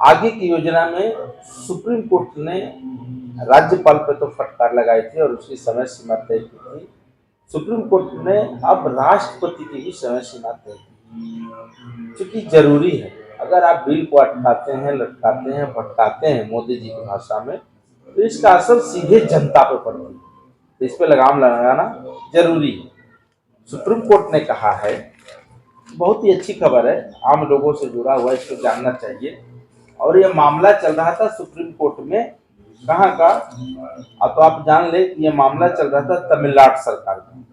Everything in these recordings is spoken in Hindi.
आगे की योजना में सुप्रीम कोर्ट ने राज्यपाल पे तो फटकार लगाई थी और उसकी समय सीमा तय की थी। सुप्रीम कोर्ट ने अब राष्ट्रपति की भी समय सीमा तय की, क्योंकि जरूरी है। अगर आप बिल को अटकाते हैं, लटकाते हैं, भटकाते हैं मोदी जी की भाषा में, तो इसका असर सीधे जनता पे पड़ती है। तो इस पे लगाम लगाना जरूरी है। सुप्रीम कोर्ट ने कहा है, बहुत ही अच्छी खबर है, आम लोगों से जुड़ा हुआ, इसको जानना चाहिए। और यह मामला चल रहा था सुप्रीम कोर्ट में, कहाँ का? अब तो आप जान ले कि यह मामला चल रहा था तमिलनाडु सरकार में।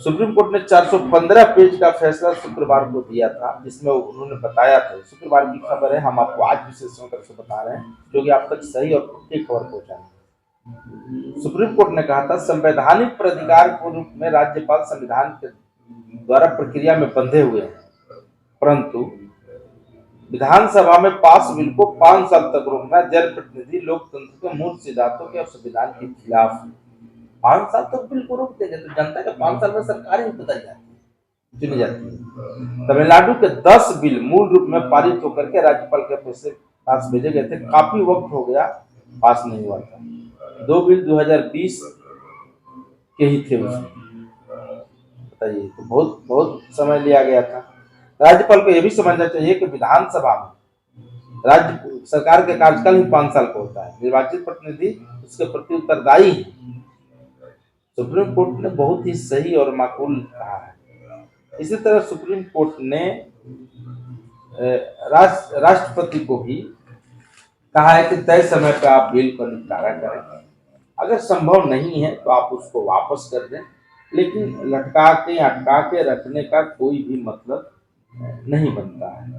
सुप्रीम कोर्ट ने 415 पेज का फैसला शुक्रवार को दिया था, जिसमें उन्होंने बताया था, शुक्रवार की खबर है, हम आपको आज विशेषण करके बता रहे हैं, जो कि आप तक सही और पक्की खबर पहुंचाएंगे। सुप्रीम कोर्ट ने कहा था, संवैधानिक प्राधिकार के रूप में राज्यपाल संविधान के द्वारा प्रक्रिया में बंधे हुए हैं, परंतु विधानसभा में पास बिल को 5 साल तक रोकना जनप्रतिनिधि लोकतंत्र के मूल सिद्धांतों के और संविधान के खिलाफ है। 5 साल तक बिल को रोक देंगे तो जनता के 5 साल में सरकार ही बदल जाती है, चुनी जाती है। तमिलनाडु के 10 बिल मूल रूप में पारित होकर के राज्यपाल के पास भेजे गए थे, काफी वक्त हो गया, पास नहीं हुआ था। 2 बिल 2020 के ही थे उसमें, बताइए, तो बहुत बहुत समय लिया गया था। राज्यपाल को यह भी समझना चाहिए कि विधानसभा में राज्य सरकार के कार्यकाल ही 5 साल का होता है, निर्वाचित प्रतिनिधि उसके प्रति उत्तरदायी है। सुप्रीम कोर्ट ने बहुत ही सही और माकूल कहा है। इसी तरह सुप्रीम कोर्ट ने राष्ट्रपति को भी कहा है कि तय समय पर आप बिल का निपटारा करें, अगर संभव नहीं है तो आप उसको वापस कर दें, लेकिन लटका के अटका के रखने का कोई भी मतलब नहीं बनता है।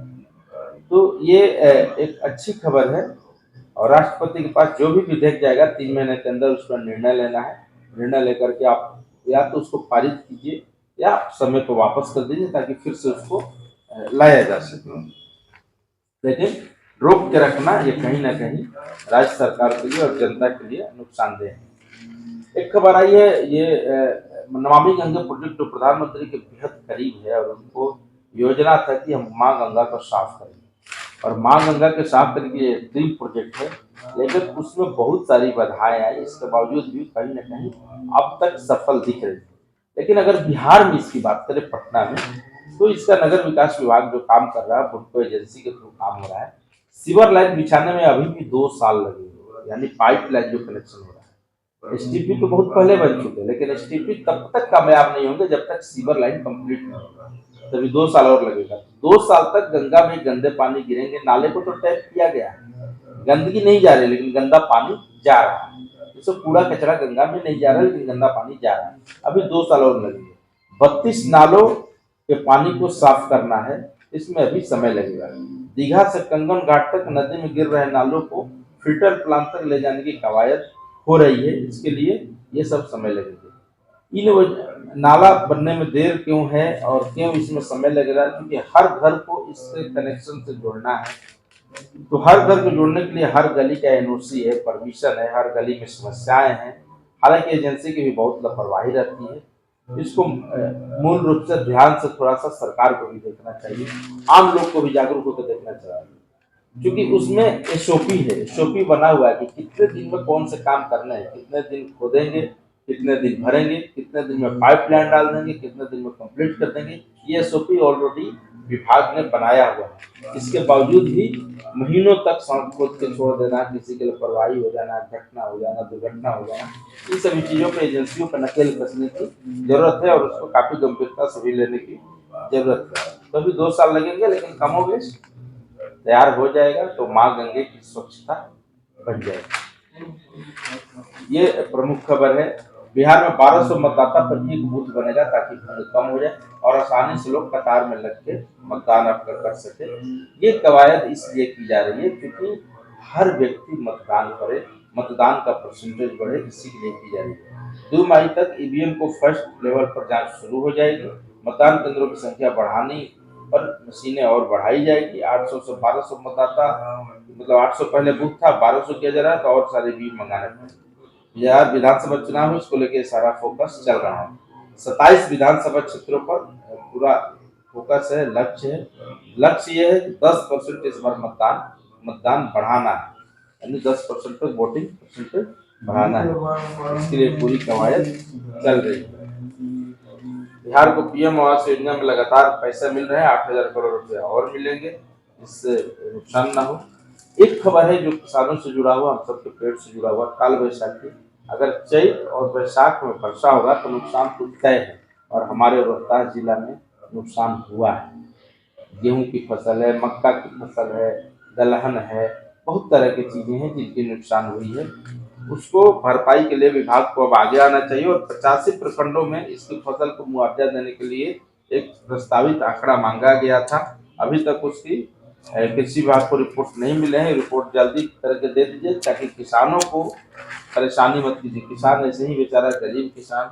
तो ये एक अच्छी खबर है, और राष्ट्रपति के पास जो भी विधेयक जाएगा 3 महीने के अंदर उस पर निर्णय लेना है। निर्णय लेकर के आप या तो उसको पारित कीजिए या समय पर वापस कर दीजिए, ताकि फिर से उसको लाया जा सके। लेकिन रोक के रखना ये कहीं ना कहीं राज्य सरकार के लिए और जनता के लिए नुकसानदेह है। एक खबर आई है, ये नमामि गंगे प्रोजेक्ट जो प्रधानमंत्री के बेहद करीब है, और उनको योजना था कि हम माँ गंगा को साफ करेंगे, और माँ गंगा के साफ करने के ड्रीम प्रोजेक्ट है, लेकिन उसमें बहुत सारी बाधाएं आई। इसके बावजूद भी कहीं ना कहीं अब तक सफल दिख रही है। लेकिन अगर बिहार में इसकी बात करें, पटना में, तो इसका नगर विकास विभाग जो काम कर रहा है, बुडको एजेंसी के थ्रू काम हो रहा है। सीवर लाइन बिछाने में अभी भी 2 साल लगेंगे, यानी पाइप लाइन जो कनेक्शन हो रहा है। एसटीपी तो बहुत पहले बन चुके हैं, लेकिन एसटीपी तब तक कामयाब नहीं होंगे जब तक सीवर लाइन कंप्लीट नहीं होगा, तभी 2 साल और लगेगा। 2 साल तक गंगा में गंदे पानी गिरेंगे। नाले को तो टैप किया गया है, गंदगी नहीं जा रही, लेकिन गंदा पानी जा रहा है। जैसे कूड़ा कचरा गंगा में नहीं जा रहा है, लेकिन गंदा पानी जा रहा है। अभी 2 साल और लगेंगे। 32 नालों के पानी को साफ करना है, इसमें अभी समय लगेगा। दीघा से कंगन घाट तक नदी में गिर रहे नालों को फिल्टर प्लांट तक ले जाने की कवायद हो रही है, इसके लिए ये सब समय लगेगा। इन नाला बनने में देर क्यों है और क्यों इसमें समय लग रहा है? क्योंकि हर घर को इससे कनेक्शन से जोड़ना है, तो हर घर को जोड़ने के लिए हर गली का एनओसी है, परमिशन है, हर गली में समस्याएं हैं। हालांकि एजेंसी की भी बहुत लापरवाही रहती है। इसको मूल रूप से ध्यान से थोड़ा सा सरकार को भी देखना चाहिए, आम लोग को भी जागरूक होकर देखना चाहिए, क्योंकि उसमें एसओपी है, एसओपी बना हुआ है कि कितने दिन में कौन से काम करने हैं, कितने दिन खोदेंगे, कितने दिन भरेंगे, कितने दिन में पाइप लाइन डाल देंगे, कितने दिन में कंप्लीट कर देंगे। ये एसओपी ऑलरेडी विभाग ने बनाया हुआ है। इसके बावजूद भी महीनों तक सड़क खोद के छोड़ देना, किसी के लापरवाही हो जाना, घटना हो जाना, दुर्घटना हो जाना, इन सभी चीजों पर एजेंसियों पर नकेल कसने की जरूरत है, और उसको काफी गंभीरता से भी लेने की जरूरत है। तो अभी 2 साल लगेंगे, लेकिन कमोबेश तैयार हो जाएगा, तो माँ गंगे की स्वच्छता बन जाएगी। ये प्रमुख खबर है। बिहार में 1200 मतदाता पर एक बूथ बनेगा, ताकि भीड़ कम हो जाए और आसानी से लोग कतार में लग के मतदान कर सके। ये कवायद इसलिए की जा रही है क्योंकि हर व्यक्ति मतदान करे, मतदान का परसेंटेज बढ़े, इसी के लिए की जा रही है। 2 मई तक ईवीएम को फर्स्ट लेवल पर जांच शुरू हो जाएगी। मतदान केंद्रों की संख्या बढ़ानी पर मशीनें और बढ़ाई जाएगी। 800 से 1200 मतदाता, मतलब 800 पहले बूथ था, 1200 किया जा रहा है, तो और सारे भी मंगाने पड़ेंगे। बिहार विधानसभा चुनाव है, उसको लेकर सारा फोकस चल रहा है। 27 विधानसभा क्षेत्रों पर पूरा फोकस है, लक्ष्य है। लक्ष्य ये है कि 10% इस बार मतदान बढ़ाना है, यानी 10% तक वोटिंग परसेंटेज बढ़ाना है। इसके लिए पूरी कवायद चल रही है। बिहार को पीएम आवास योजना में लगातार पैसा मिल रहा है, 8,000 करोड़ रुपए और मिलेंगे, इससे नुकसान ना हो। एक खबर है जो किसानों से जुड़ा हुआ, हम सबके पेड़ से जुड़ा हुआ, काल वैशाखी। अगर चैत और वैशाख में वर्षा होगा तो नुकसान तो तय है, और हमारे रोहतास जिला में नुकसान हुआ है। गेहूं की फसल है, मक्का की फसल है, दलहन है, बहुत तरह की चीजें हैं जिनकी नुकसान हुई है। उसको भरपाई के लिए विभाग को अब आगे आना चाहिए, और 85 प्रखंडों में इसकी फसल को मुआवजा देने के लिए एक प्रस्तावित आंकड़ा मांगा गया था। अभी तक उसकी कृषि विभाग को रिपोर्ट नहीं मिले हैं। रिपोर्ट जल्दी करके दे दीजिए ताकि किसानों को परेशानी मत कीजिए। किसान ऐसे ही बेचारा गरीब किसान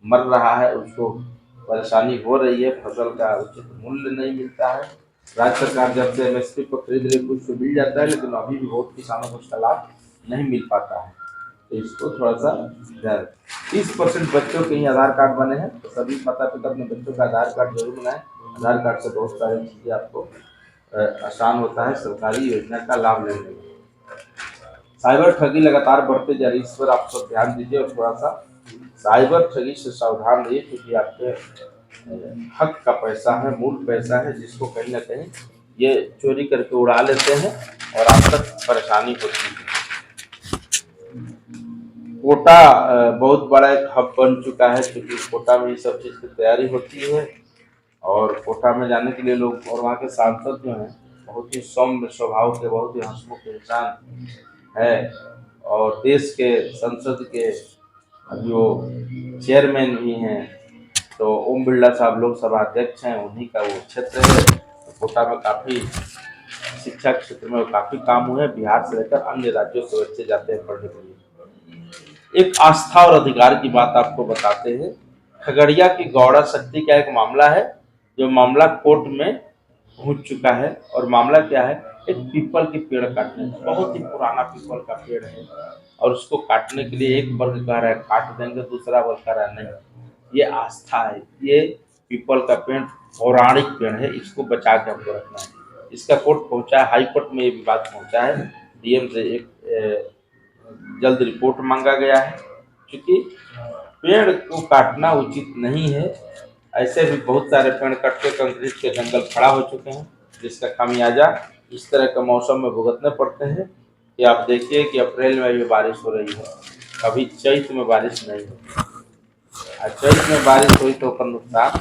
मर रहा है, उसको परेशानी हो रही है, फसल का उचित मूल्य नहीं मिलता है। राज्य सरकार जब से एमएसपी पर खरीद रही कुछ तो मिल जाता है, लेकिन अभी भी बहुत किसानों को उसका लाभ नहीं मिल पाता है। तो इसको थोड़ा सा ध्यान। 30% बच्चों के ही आधार कार्ड बने हैं, तो सभी माता पिता अपने बच्चों का आधार कार्ड जरूर बनाएं। आधार कार्ड से बहुत सारी चीजें आपको आसान होता है सरकारी योजना का लाभ लेने में। साइबर ठगी लगातार बढ़ते जा रही है, इस पर आप सब ध्यान दीजिए, और थोड़ा सा साइबर ठगी से सावधान रहिए, क्योंकि आपके हक का पैसा है, मूल पैसा है, जिसको कहीं ना कहीं ये चोरी करके उड़ा लेते हैं और आप तक परेशानी होती है। कोटा बहुत बड़ा एक हब बन चुका है, क्योंकि कोटा में ये सब चीज़ की तैयारी होती है, और कोटा में जाने के लिए लोग, और वहाँ के सांसद जो हैं बहुत ही सौम्य स्वभाव के, बहुत ही हंसमुख इंसान है, और देश के संसद के जो चेयरमैन भी हैं, तो ओम बिरला साहब लोकसभा अध्यक्ष हैं, उन्हीं का वो क्षेत्र है। तो कोटा में काफ़ी शिक्षा के क्षेत्र में काफ़ी काम हुए हैं। बिहार से लेकर अन्य राज्यों से बच्चे जाते हैं पढ़ने के लिए। एक आस्था और अधिकार की बात आपको बताते हैं। खगड़िया की गौड़ा शक्ति का एक मामला है, जो मामला कोर्ट में पहुंच चुका है। और मामला क्या है, एक पीपल के पेड़ काटने, बहुत ही पुराना पीपल का पेड़ है, और उसको काटने के लिए एक वर्ग कह रहा है काट देंगे, दूसरा वर्ग कह रहा है नहीं। ये आस्था है, ये पीपल का पेड़ पौराणिक पेड़ है, इसको बचा के हमको रखना है। इसका कोर्ट पहुंचा है, हाई कोर्ट में ये विवाद पहुंचा है। डीएम से एक जल्द रिपोर्ट मांगा गया है, क्योंकि पेड़ को काटना उचित नहीं है। ऐसे भी बहुत सारे पेड़ कट के कंक्रीट के जंगल खड़ा हो चुके हैं, जिसका खामियाजा इस तरह के मौसम में भुगतने पड़ते हैं। कि आप देखिए कि अप्रैल में भी बारिश हो रही है, कभी चैत में बारिश नहीं होती, और चैत में बारिश हुई तो उसका नुकसान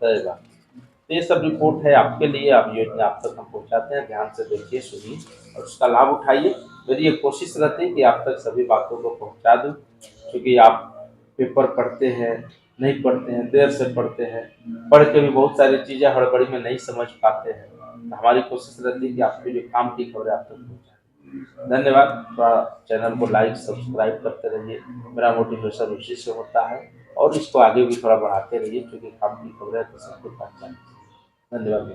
तय बा। तो ये सब रिपोर्ट है आपके लिए, आप योजना आप तक हम पहुँचाते हैं, ध्यान से देखिए, सुनिए और उसका लाभ उठाइए। मेरी ये कोशिश रहती है कि आप तक सभी बातों को पहुँचा दूँ, क्योंकि आप पेपर पढ़ते हैं, नहीं पढ़ते हैं, देर से पढ़ते हैं, पढ़ के भी बहुत सारी चीज़ें हड़बड़ी में नहीं समझ पाते हैं। तो हमारी कोशिश रहती है कि आपके जो काम की खबरें आप तक पहुँचाएं। धन्यवाद। थोड़ा चैनल को लाइक सब्सक्राइब करते रहिए, मेरा मोटिवेशन उसी से होता है, और इसको आगे भी थोड़ा बढ़ाते रहिए, क्योंकि काम की खबरें तो सबको पहचान। धन्यवाद।